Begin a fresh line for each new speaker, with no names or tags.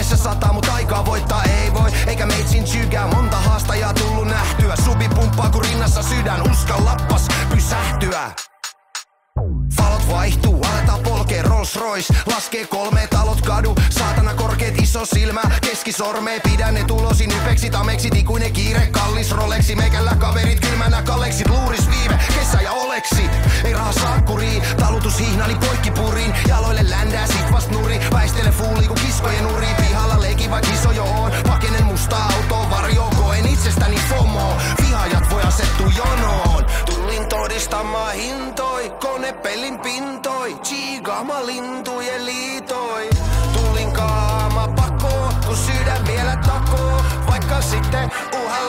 Vedessä sataa, mut aikaa voittaa ei voi. Eikä meitsin sykää, monta haastajaa tullut nähtyä. Subi pumppaa kun rinnassa sydän, uskallappas pysähtyä. Valot vaihtuu, aletaan polkee Rolls Royce. Laskee 3 talot kadu, saatana korkeet iso silmä. Keskisormee pidän ne tulosi nypeksi, tameksi. Ikuinen kiire, kallis Rolexi. Meikällä kaverit kylmänä kalleksit. Luuris viime, kesä ja oleksit. Ei raha saakkuriin, talutus hihnali poikki puriin. Jaloille ländää, sit vast nuri. Väistele fuuli ku kiskojen uri. Pihalla leiki vaik iso jo on. Pakenen mustaa autoa varjoon, koen itsestäni FOMO. Vihaajat voi asettua jonoon. Tullin todistamaan hintoi, konepelin pintoi. Chiigaama lintujen liitoi. Tullin kaama pakoo, kun sydän vielä takoo. Vaikka sitten uhalla